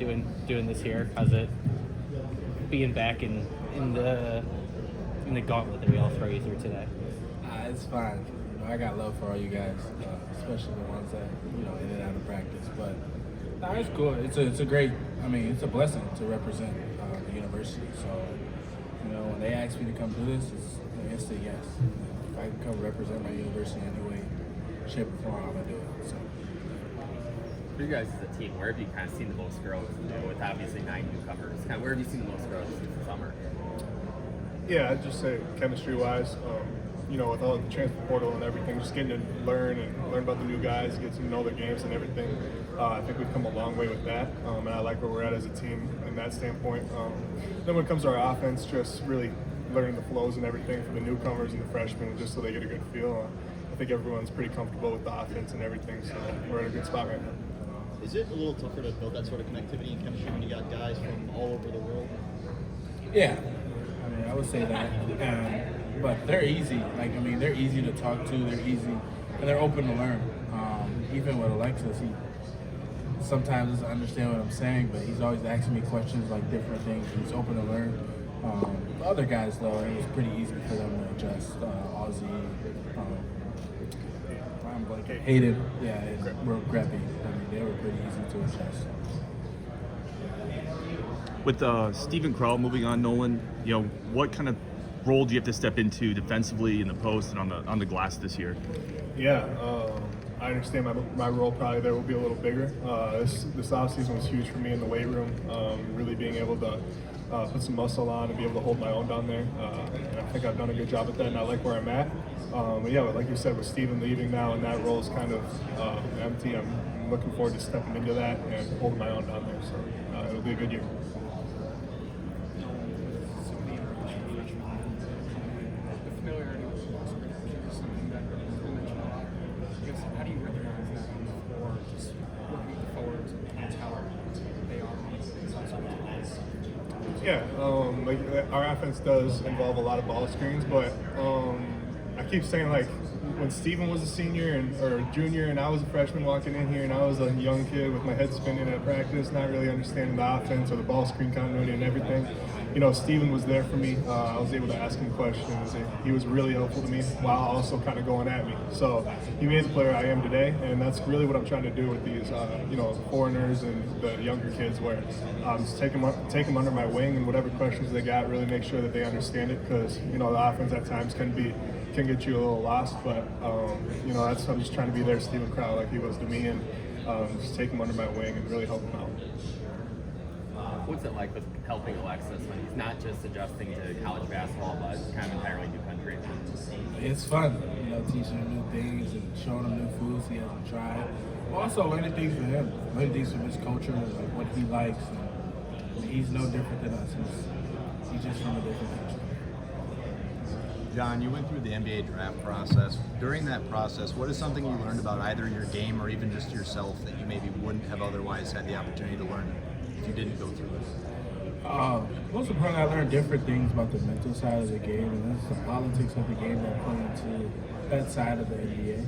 doing this here? How's it being back in the gauntlet that we all throw you through today? It's fine. I got love for all you guys, especially the ones that in and out of practice. But it's cool. It's a great. I mean, it's a blessing to represent the university. So when they asked me to come do this, it's an instant yes. If I can come represent my university in any way, shape, or form, I'm gonna do it. So. For you guys as a team, where have you kind of seen the most growth? With obviously 9 newcomers, where have you seen the most growth this summer? Yeah, I'd just say chemistry-wise, with all the transfer portal and everything, just getting to learn about the new guys, get to know their games and everything. I think we've come a long way with that, and I like where we're at as a team in that standpoint. Then when it comes to our offense, just really learning the flows and everything for the newcomers and the freshmen, just so they get a good feel. I think everyone's pretty comfortable with the offense and everything, so we're in a good spot right now. Is it a little tougher to build that sort of connectivity and chemistry when you got guys from all over the world? Yeah, I mean, I would say that. But they're easy. They're easy to talk to. They're easy, and they're open to learn. Even with Alexis, he sometimes doesn't understand what I'm saying, but he's always asking me questions like different things. He's open to learn. The other guys, though, it was pretty easy for them to adjust. Ozzy, Hayden, and Greppy. They were pretty easy to adjust. With Stephen Crow moving on, Nolan, what kind of role do you have to step into defensively in the post and on the glass this year? Yeah, I understand my role probably there will be a little bigger. This offseason was huge for me in the weight room, really being able to put some muscle on and be able to hold my own down there. And I think I've done a good job at that, and I like where I'm at. But yeah, like you said, with Steven leaving now and that role is kind of empty, I'm looking forward to stepping into that and holding my own down there. So it'll be a good year. How do you recognize that or just working with the forwards and how they are? Yeah, our offense does involve a lot of ball screens, but I keep saying when Steven was a senior or junior and I was a freshman walking in here and I was a young kid with my head spinning at practice, not really understanding the offense or the ball screen continuity and everything. Steven was there for me. I was able to ask him questions, and he was really helpful to me while also kind of going at me. So he made the player I am today, and that's really what I'm trying to do with these, foreigners and the younger kids, where just take them under my wing and whatever questions they got, really make sure that they understand it, because the offense at times can get you a little lost. But I'm just trying to be there, Stephen Crow, like he was to me, and just take him under my wing and really help him out. What's it like with helping Alexis when he's not just adjusting to college basketball, but kind of entirely new country? It's fun, teaching him new things and showing him new foods he hasn't tried. Also learning things from him, learning things from his culture, like what he likes. And he's no different than us. He's just from a different country. John, you went through the NBA draft process. During that process, what is something you learned about either your game or even just yourself that you maybe wouldn't have otherwise had the opportunity to learn if you didn't go through it? Most importantly, I learned different things about the mental side of the game, and that's the politics of the game that play into that side of the NBA.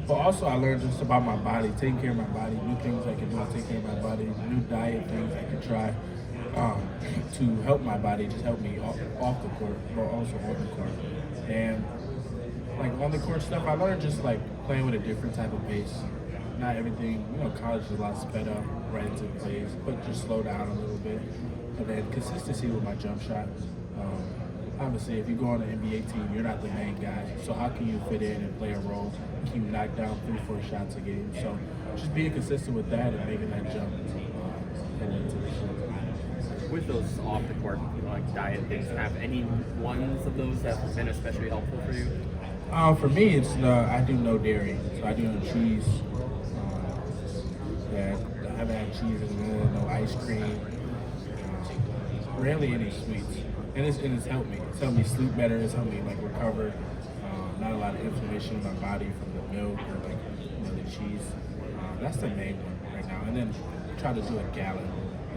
But also I learned just about my body, taking care of my body, new things I can do to take care of my body, new diet things I can try to help my body, just help me off the court, but also on the court. And on the court stuff, I learned just playing with a different type of pace. Not everything, college is a lot sped up, right into plays, but just slow down a little bit. And then consistency with my jump shot. Obviously, if you go on an NBA team, you're not the main guy. So how can you fit in and play a role? Can you knock down 3-4 shots a game? So just being consistent with that and making that jump heading into the season. With those off the court diet things, have any ones of those that have been especially helpful for you? For me, it's I do no dairy, so I do no cheese. I haven't had cheese in no ice cream. Rarely any sweets, and it's helped me. It's helped me sleep better. It's helped me recover. Not a lot of inflammation in my body from the milk or the cheese. That's the main one right now. And then try to do a gallon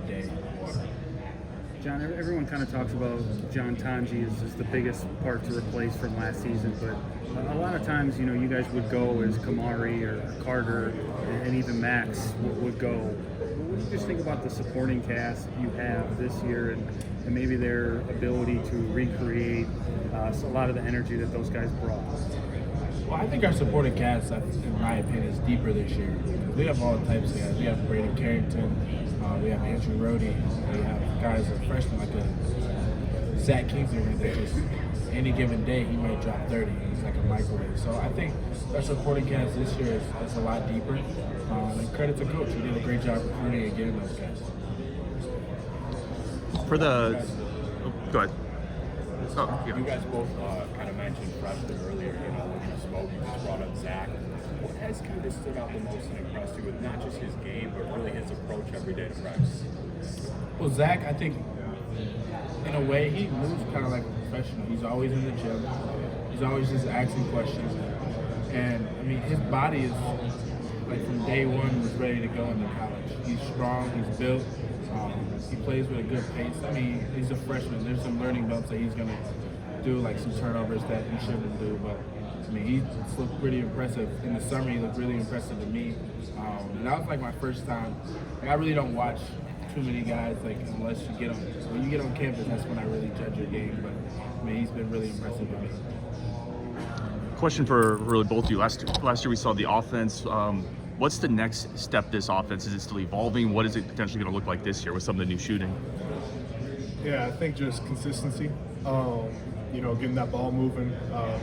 a day of water. John, everyone kind of talks about John Tonji as the biggest part to replace from last season, but a lot of times, you guys would go as Kamari or Carter, and even Max would go. you just think about the supporting cast you have this year and maybe their ability to recreate a lot of the energy that those guys brought? Well, I think our supporting cast, in my opinion, is deeper this year. We have all types of guys. We have Braden Carrington, we have Andrew Rohde, we have guys that are freshmen like a Zach Kingsley that just any given day he might drop 30. He's like a microwave. So I think our supporting cast this year is a lot deeper. And credit to coach, he did a great job recruiting and getting those guys. For the, go ahead. Oh, yeah. You guys both kind of mentioned freshmen earlier, you know, when you spoke, you just brought up Zach. What has kind of stood out the most and impressed you with not just his game, but really his approach every day to practice? Well, Zach, I think, in a way, he moves kind of like a professional. He's always in the gym. He's always just asking questions. And, I mean, his body is, like, from day one, was ready to go into college. He's strong. He's built. He plays with a good pace. I mean, he's a freshman. There's some learning bumps that he's going to do, like some turnovers that he shouldn't do. But, I mean, he looked pretty impressive. In the summer, he looked really impressive to me. And that was, like, my first time. Like, I really don't watch too many guys, like, unless you get on. When you get on campus, that's when I really judge your game. But, I mean, he's been really impressive to me. Question for really both of you. Last year we saw the offense. What's the next step this offense? Is it still evolving? What is it potentially going to look like this year with some of the new shooting? Yeah, I think just consistency. You know, getting that ball moving,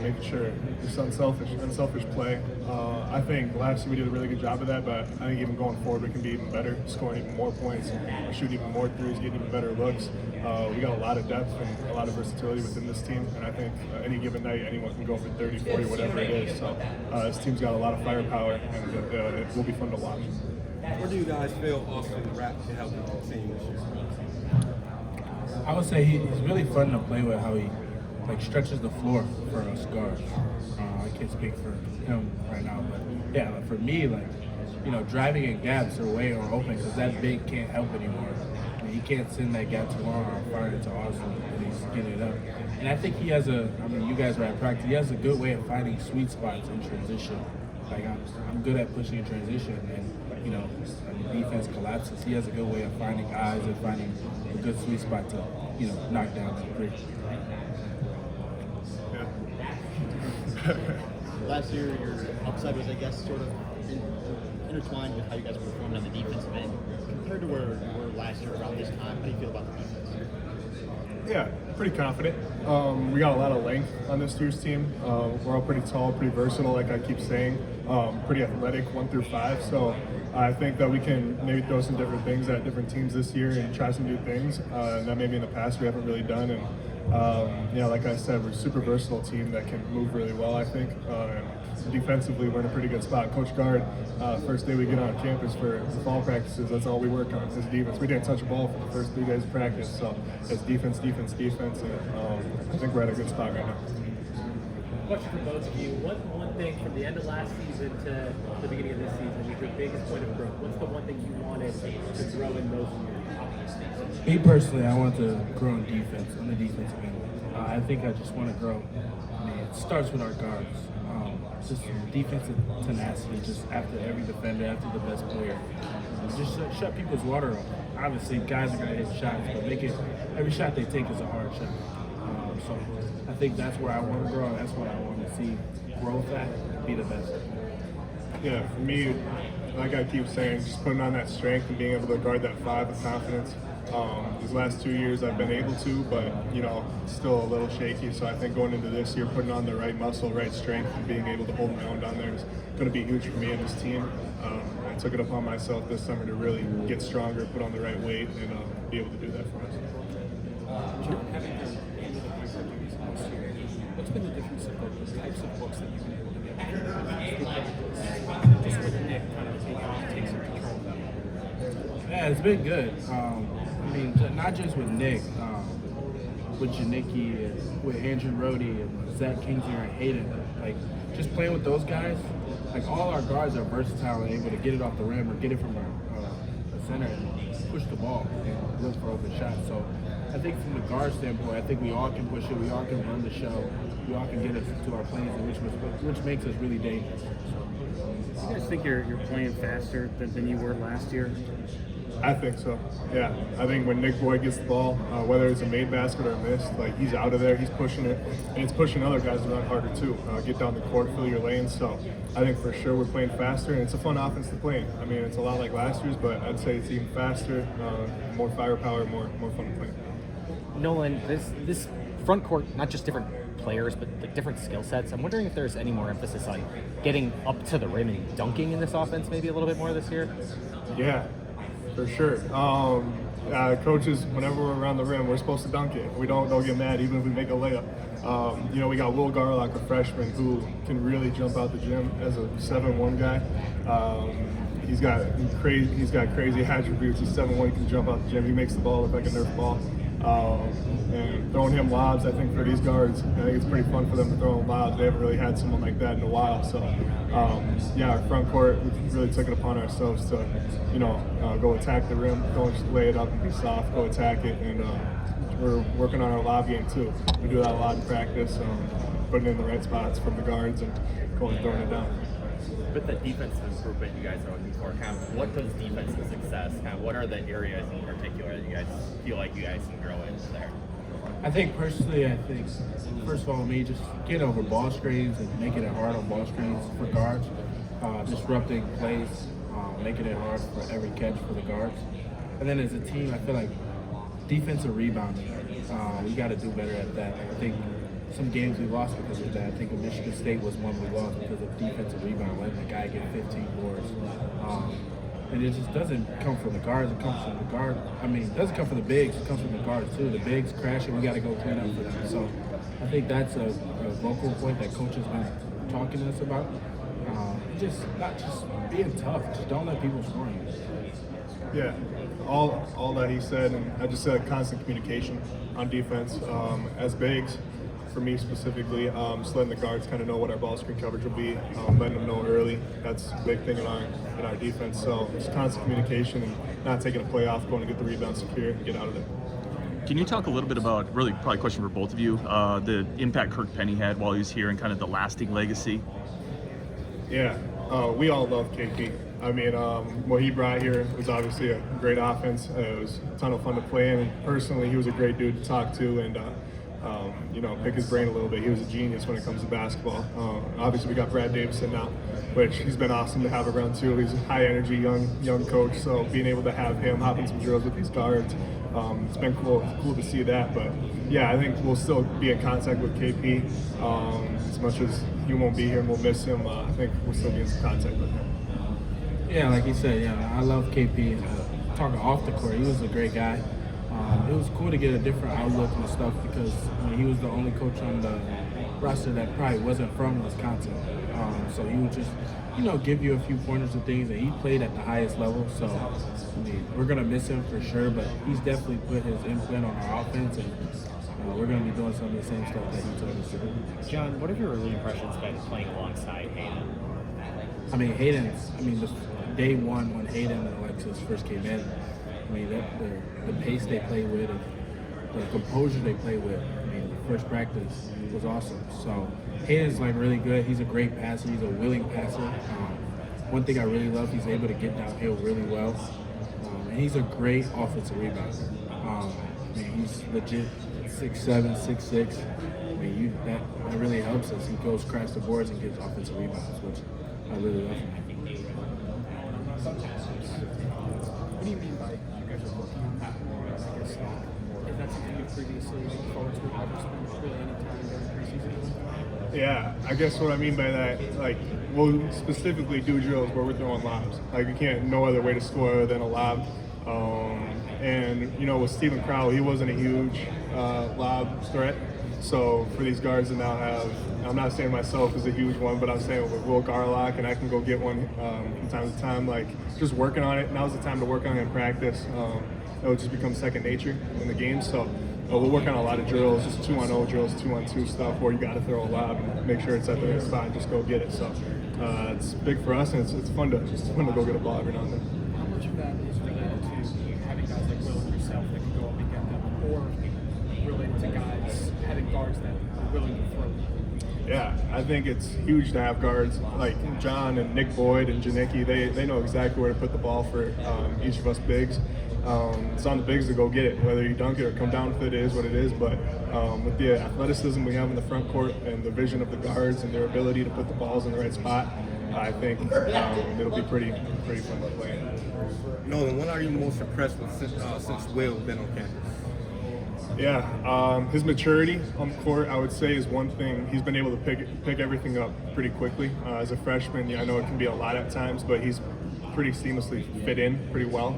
making sure it's unselfish play. I think last year we did a really good job of that, but I think even going forward we can be even better, scoring even more points, shooting even more threes, getting even better looks. We got a lot of depth and a lot of versatility within this team, and I think any given night anyone can go for 30, 40, whatever it is. So this team's got a lot of firepower, and it will be fun to watch. Where do you guys feel Austin Rapp can help the team this year? I would say he's really fun to play with, how he stretches the floor for us guards. I can't speak for him right now, but yeah, for me, driving in gaps are open because that big can't help anymore. I mean, he can't send that gap too long or fire it to Austin and he's getting it up. And I think he has you guys were at practice, he has a good way of finding sweet spots in transition. Like I'm good at pushing in transition, and when the defense collapses, he has a good way of finding eyes and finding a good sweet spot to knock down that three. Last year, your upside was, I guess, sort of intertwined with how you guys performed on the defensive end. Compared to where you were last year around this time, how do you feel about the defense? Yeah, pretty confident. We got a lot of length on this year's team. We're all pretty tall, pretty versatile, like I keep saying. Pretty athletic, 1 through 5. So I think that we can maybe throw some different things at different teams this year and try some new things that maybe in the past we haven't really done. And like I said, we're a super versatile team that can move really well, I think. Defensively, we're in a pretty good spot. Coach Guard, first day we get on campus for fall practices, that's all we work on is defense. We didn't touch a ball for the first 3 days of practice, so it's defense, and I think we're at a good spot right now. Question for both of you. What's one thing from the end of last season to the beginning of this season was your biggest point of growth? What's the one thing you wanted to grow in those years? Me personally, I want to grow on defense, on the defensive end. I think I just want to grow. I mean, it starts with our guards. Just defensive tenacity, just after every defender, after the best player. Just shut people's water off. Obviously, guys are going to hit shots, but every shot they take is a hard shot. So I think that's where I want to grow, and that's what I want to see growth at, be the best. Yeah, for me, like I keep saying, just putting on that strength and being able to guard that 5 with confidence. These last 2 years I've been able to, but still a little shaky. So I think going into this year, putting on the right muscle, right strength, and being able to hold my own down there is going to be huge for me and this team. I took it upon myself this summer to really get stronger, put on the right weight, and be able to do that for us. John, having handled the point guard duties last year, what's been the difference of the types of books that you've been able to get just with Nick kind of take some control of that? Yeah, it's been good. I mean, not just with Nick, with Janicki, with Andrew Rohde, and Zach Kingsley and Hayden. Like, just playing with those guys, like all our guards are versatile and able to get it off the rim or get it from a center and push the ball and look for open shots. So I think from the guard standpoint, I think we all can push it, we all can run the show, we all can get us to our plays, which makes us really dangerous. Do you guys think you're playing faster than you were last year? I think so. Yeah, I think when Nick Boyd gets the ball, whether it's a made basket or a missed, like he's out of there, he's pushing it, and it's pushing other guys to run harder too. Get down the court, fill your lanes. So I think for sure we're playing faster, and it's a fun offense to play in. I mean, it's a lot like last year's, but I'd say it's even faster, more firepower, more fun to play. Nolan, this front court, not just different players, but like different skill sets. I'm wondering if there's any more emphasis on getting up to the rim and dunking in this offense, maybe a little bit more this year. Yeah, for sure. Coaches, whenever we're around the rim, we're supposed to dunk it. We don't get mad even if we make a layup. We got Will Garlock, a freshman, who can really jump out the gym as a 7'1" guy. He's got crazy attributes. He's 7'1", he can jump out the gym. He makes the ball look like a Nerf ball. And throwing him lobs, I think for these guards, I think it's pretty fun for them to throw him lobs. They haven't really had someone like that in a while. So, our front court, we really took it upon ourselves to, go attack the rim, don't just lay it up and be soft, go attack it. And we're working on our lob game too. We do that a lot in practice, putting it in the right spots from the guards and throwing it down. With the defensive improvement you guys are looking for, kind of what does defensive success, kind of what are the areas in particular that you guys feel like you guys can grow into there? I think personally, first of all, me just get over ball screens and making it hard on ball screens for guards, disrupting plays, making it hard for every catch for the guards. And then as a team, I feel like defensive rebounding, we got to do better at that. I think some games we lost because of that. I think Michigan State was one we lost because of defensive rebound, letting the guy get 15 boards. And it just doesn't come from the guards, it comes from the guard. It doesn't come from the bigs, it comes from the guards too. The bigs crashing, we got to go clean up for them. So I think that's a vocal point that coach has been talking to us about. Not just being tough, just don't let people score on you. Yeah, all that he said, and I just said constant communication on defense. As bigs, for me specifically, just letting the guards kind of know what our ball screen coverage will be, letting them know early. That's a big thing in our defense. So it's constant communication and not taking a play off, going to get the rebound secure and get out of there. Can you talk a little bit about, really probably a question for both of you, the impact Kirk Penny had while he was here and kind of the lasting legacy? Yeah, we all love KP. What he brought here was obviously a great offense. It was a ton of fun to play in, and personally, he was a great dude to talk to and pick his brain a little bit. He was a genius when it comes to basketball. Obviously, we got Brad Davison now, which he's been awesome to have around too. He's a high energy, young coach. So being able to have him hop in some drills with these guards, it's been cool to see that. But yeah, I think we'll still be in contact with KP. As much as he won't be here and we'll miss him, I think we'll still be in some contact with him. Yeah, like you said, I love KP. Talking off the court, he was a great guy. It was cool to get a different outlook and stuff because he was the only coach on the roster that probably wasn't from Wisconsin. So he would just, give you a few pointers and things, and he played at the highest level. So, we're going to miss him for sure, but he's definitely put his imprint on our offense, and we're going to be doing some of the same stuff that he told us to do. John, what have your early impressions been playing alongside Hayden? The day one when Hayden and Alexis first came in, the pace they play with, the composure they play with. The first practice was awesome. So Hayden's really good. He's a great passer. He's a willing passer. One thing I really love, he's able to get downhill really well. And he's a great offensive rebounder. He's legit 6'7", 6'6". That really helps us. He goes across the boards and gets offensive rebounds, which I really love him. What do you mean by you guys are working on that more? I guess is that something you previously looked forward to ever spent really any time during preseason? Yeah, I guess what I mean by that, we'll specifically do drills where we're throwing lobs. You can't, no other way to score other than a lob. With Stephen Crowell, he wasn't a huge lob threat. So for these guards to now have, I'm not saying myself is a huge one, but I'm saying with Will Garlock, and I can go get one from time to time, just working on it. Now's the time to work on it in practice. It'll just become second nature in the game. So we'll work on a lot of drills, just 2-on-0 drills, 2-on-2 stuff where you got to throw a lob and make sure it's at the right spot and just go get it. So it's big for us, and it's fun to go get a ball every now and then. How much of that is related to having guys like Will and yourself that can go up and get them, or related to guys having guards that are willing to throw? Yeah, I think it's huge to have guards like John and Nick Boyd and Janicki. They know exactly where to put the ball for each of us bigs. It's on the bigs to go get it, whether you dunk it or come down with it, it is what it is. But with the athleticism we have in the front court and the vision of the guards and their ability to put the balls in the right spot, I think it'll be pretty fun to play. Nolan, what are you most impressed with since Will's been on campus? Yeah, his maturity on the court, I would say, is one thing. He's been able to pick everything up pretty quickly. As a freshman, I know it can be a lot at times, but he's pretty seamlessly fit in pretty well.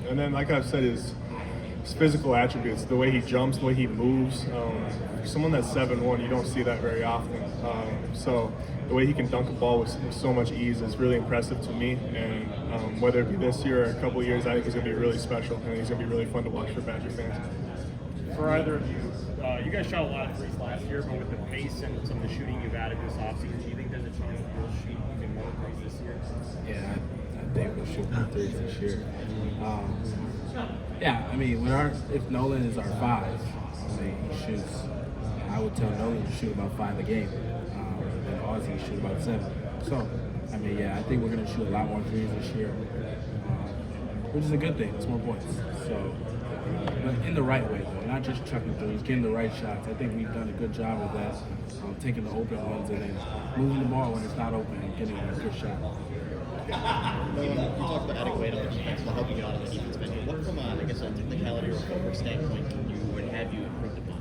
And then, like I've said, his physical attributes, the way he jumps, the way he moves. Someone that's 7'1", you don't see that very often. So the way he can dunk a ball with so much ease is really impressive to me. And whether it be this year or a couple of years, I think he's going to be really special, and he's going to be really fun to watch for Badger fans. For either of you, you guys shot a lot of threes last year, but with the pace and some of the shooting you've added this offseason, do you think there's a chance that you'll shoot even more threes this year? Yeah, I think we'll shoot more threes this year. Yeah, I mean, if Nolan is our 5, I mean, he shoots. I would tell Nolan to shoot about 5 a game, and Ozzy shoot about 7. So, I mean, yeah, I think we're going to shoot a lot more threes this year, which is a good thing. It's more points. So, but in the right way, though, not just chucking threes, getting the right shots. I think we've done a good job of that, taking the open ones and then moving the ball when it's not open and getting a good shot. You talked about adding weight on the defense to help you get out of the defense bench. What from a technicality or a footwork standpoint can you and have you improved upon?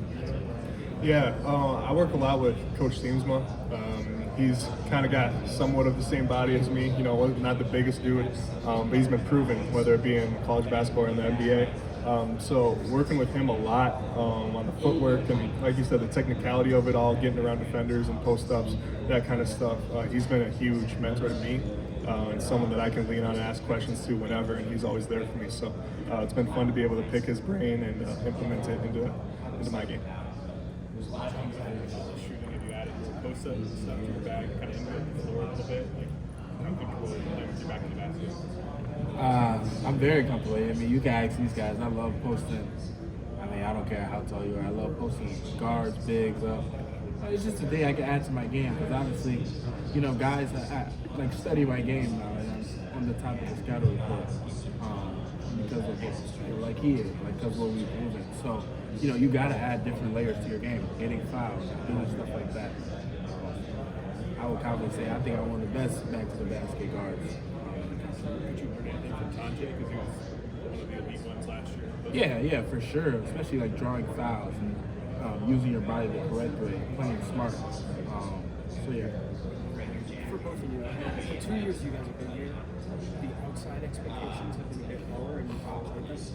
Yeah, I work a lot with Coach Steemsma. He's kind of got somewhat of the same body as me, not the biggest dude, but he's been proven, whether it be in college basketball or in the NBA. So working with him a lot on the footwork and, like you said, the technicality of it all, getting around defenders and post-ups, that kind of stuff. He's been a huge mentor to me and someone that I can lean on and ask questions to whenever, and he's always there for me. So it's been fun to be able to pick his brain and implement it into my game. Shooting, have you added more post-up and stuff to your bag, kind of input the floor a little bit? Like, how comfortable are you playing with your back in the basket? I'm very comfortable. I mean, you can ask these guys. I love posting. I mean, I don't care how tall you are. I love posting guards, bigs up. It's just a thing I can add to my game because obviously, guys I study my game now and I'm on the top of the scouting report because of like he is, because of what we've proven. So, you got to add different layers to your game, getting fouled, doing stuff like that. I would confidently say I think I'm one of the best back to the basket guards. Did you learn anything from Tante because he was one of the elite ones last year? Yeah, for sure. Especially like drawing fouls and using your body the correct way, playing smart. So yeah. For both of you, for 2 years you guys have been here, the outside expectations have been a bit lower and you've played this.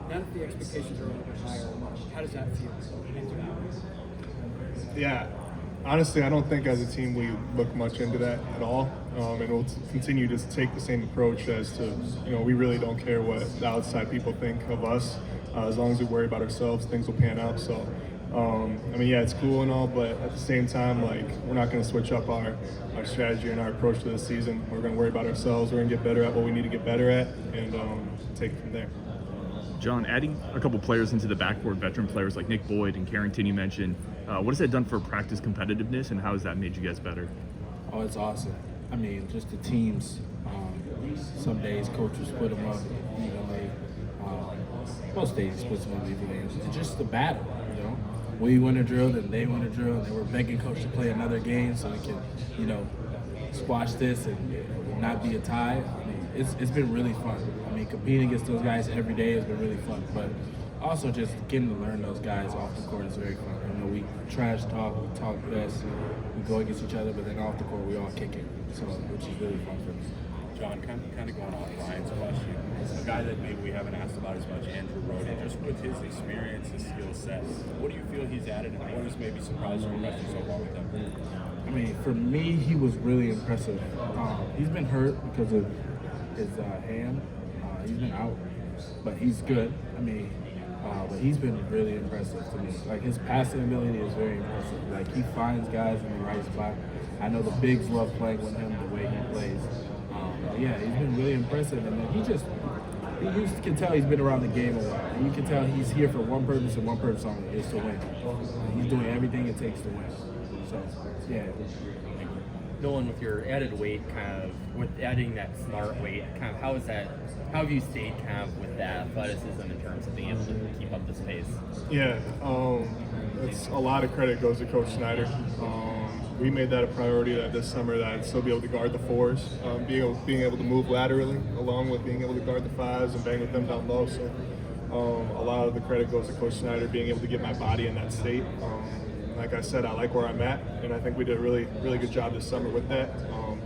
Now that the expectations are a little bit higher, how does that feel? Yeah, honestly, I don't think as a team we look much into that at all, and we'll continue to take the same approach as to, we really don't care what the outside people think of us. As long as we worry about ourselves, things will pan out. So, yeah, it's cool and all, but at the same time, we're not going to switch up our strategy and our approach to the season. We're going to worry about ourselves. We're going to get better at what we need to get better at, and take it from there. John, adding a couple players into the backcourt, veteran players like Nick Boyd and Carrington you mentioned, what has that done for practice competitiveness, and how has that made you guys better? Oh, it's awesome. I mean, just the teams. Some days coaches split them up. Most days split them up evenly. It's just the battle. We win a drill, then they win a drill, and then we're begging coach to play another game so we can, squash this and not be a tie. I mean, it's been really fun. I mean, competing against those guys every day has been really fun, but also just getting to learn those guys off the court is very fun. We trash talk, we talk best, we go against each other, but then off the court we all kick it, so which is really fun for me. John, kind of going off Ryan's question, a guy that maybe we haven't asked about as much, Andrew Roden, just with his experience, his skill set, what do you feel he's added, and what has maybe surprised or impressed you so far with him? I mean, for me, he was really impressive. He's been hurt because of his hand. He's been out, but he's good. I mean, but he's been really impressive to me. His passing ability is very impressive. He finds guys in the right spot. I know the bigs love playing with him the way he plays. Yeah, he's been really impressive, and you can tell he's been around the game a while. And you can tell he's here for one purpose and one purpose only, is to win. He's doing everything it takes to win. So, yeah. Nolan, with your added weight, kind of with adding that smart weight, kind of how have you stayed kind of with that athleticism in terms of being able to keep up this pace? Yeah, it's a lot of credit goes to Coach Snyder. We made that a priority that this summer that I'd still be able to guard the fours, being able to move laterally, along with being able to guard the fives and bang with them down low. So a lot of the credit goes to Coach Snyder being able to get my body in that state. Like I said, I like where I'm at, and I think we did a really, really good job this summer with that.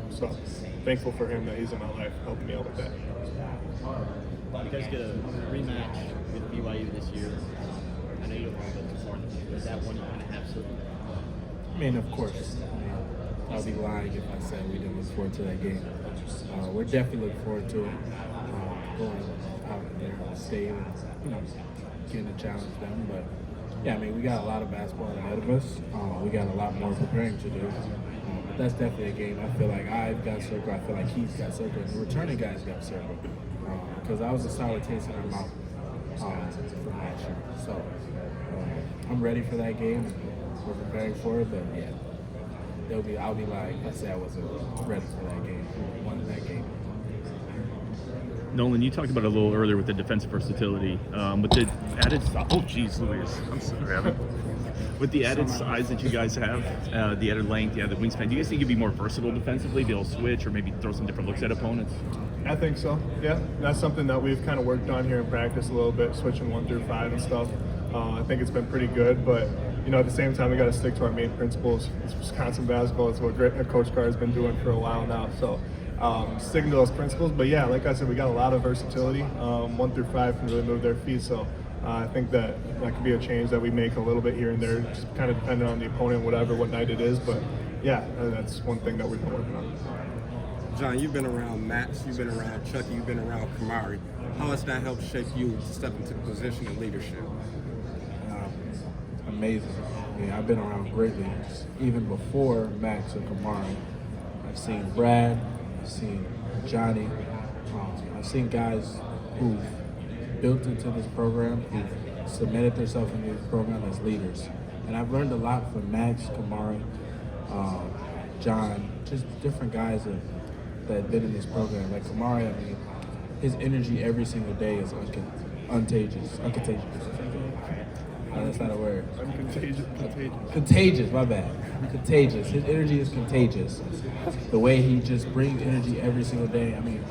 So thankful for him that he's in my life, helping me out with that. You guys get a rematch with BYU this year. I know you don't want to go too far, but is that one you kind of have certain? I mean, of course. I'll be lying if I said we didn't look forward to that game. We're definitely looking forward to it. Going out there on the stage and, getting to challenge them. But yeah, I mean, we got a lot of basketball ahead of us. We got a lot more preparing to do. But that's definitely a game. I feel like I've got circle. I feel like he's got circle. And the returning guys got circle. Because I was a sour taste in our mouth from last year. So I'm ready for that game. We're preparing for it, but yeah, I'll be lying if I say I wasn't ready for that game. Won that game. Nolan, you talked about it a little earlier with the defensive versatility. With the added, Louis, I'm sorry. With the added size that you guys have, the added length, the wingspan, do you guys think you'd be more versatile defensively, be able to switch or maybe throw some different looks at opponents? I think so. Yeah, that's something that we've kind of worked on here in practice a little bit, switching 1 through 5 and stuff. I think it's been pretty good, but at the same time, we got to stick to our main principles. It's Wisconsin basketball. It's what Coach Carr has been doing for a while now. So sticking to those principles. But yeah, like I said, we got a lot of versatility. 1 through 5 can really move their feet. So I think that could be a change that we make a little bit here and there, just kind of depending on the opponent, what night it is. But yeah, that's one thing that we've been working on. John, you've been around Max, you've been around Chucky, you've been around Kamari. How has that helped shape you to step into the position of leadership? Amazing. I mean, I've been around great leaders. Even before Max or Kamari, I've seen Brad, I've seen Johnny, I've seen guys who've built into this program, who've cemented themselves into this program as leaders. And I've learned a lot from Max, Kamari, John, just different guys that have been in this program. Like Kamari, I mean, his energy every single day is uncontagious. That's not a word. Contagious, my bad. Contagious. His energy is contagious. The way he just brings energy every single day. I mean,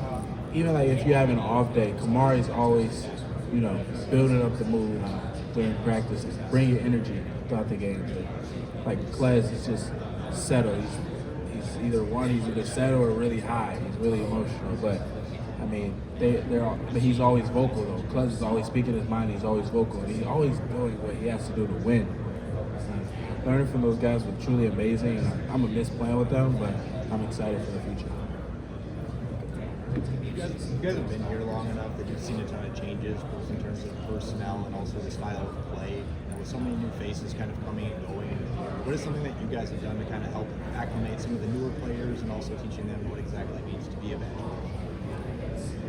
even like if you have an off day, Kamari's always, building up the mood during practice, bringing energy throughout the game. But, like Klez is just settled. He's either settled or really high. He's really emotional, but I mean, but he's always vocal though. Klez is always speaking his mind. He's always vocal. He's always doing what he has to do to win. Learning from those guys was truly amazing, and I'm gonna miss playing with them, but I'm excited for the future. You guys have been here long enough that you've seen a ton of changes, both in terms of personnel and also the style of play. With so many new faces kind of coming and going, what is something that you guys have done to kind of help acclimate some of the newer players and also teaching them what exactly it means to be a veteran?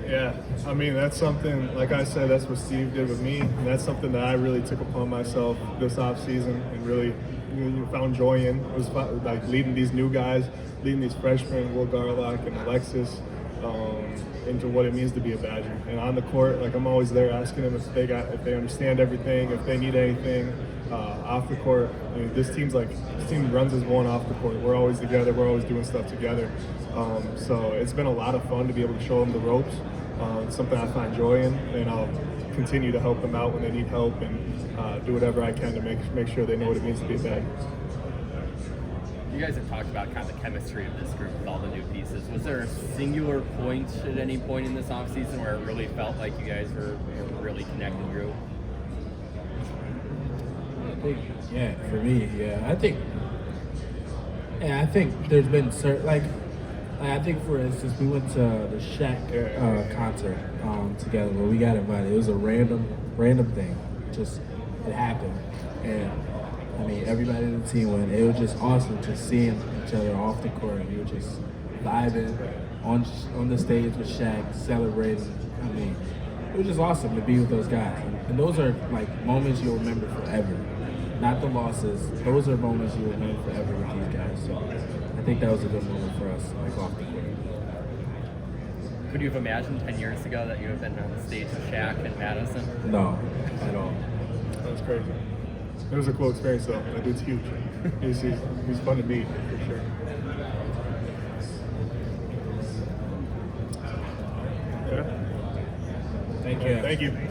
Yeah, I mean, that's something, like I said, that's what Steve did with me, and that's something that I really took upon myself this offseason and really found joy in. It was like leading these new guys, leading these freshmen, Will Garlock and Alexis, into what it means to be a Badger. And on the court, I'm always there asking them if they understand everything, if they need anything. Off the court, I mean, this team runs as one off the court. We're always together. We're always doing stuff together. So it's been a lot of fun to be able to show them the ropes. It's something I find joy in, and I'll continue to help them out when they need help and do whatever I can to make sure they know what it means to be a Badger. You guys have talked about kind of the chemistry of this group with all the new pieces. Was there a singular point at any point in this offseason where it really felt like you guys were a really connected group? For me, I think there's been certain, I think for instance, we went to the Shaq concert together where we got invited. It was a random thing. Just, it happened. And I mean, everybody in the team went. It was just awesome just seeing each other off the court. We were just vibing on the stage with Shaq, celebrating. I mean, it was just awesome to be with those guys. And those are moments you'll remember forever. not the losses. Those are moments you will remember forever with these guys. So I think that was a good moment for us, like off the court. Could you have imagined 10 years ago that you would have been on the stage with Shaq and Madison? No, at all. That was crazy. It was a cool experience, though. That dude's huge. He's fun to meet, for sure. Thank you. Thank you.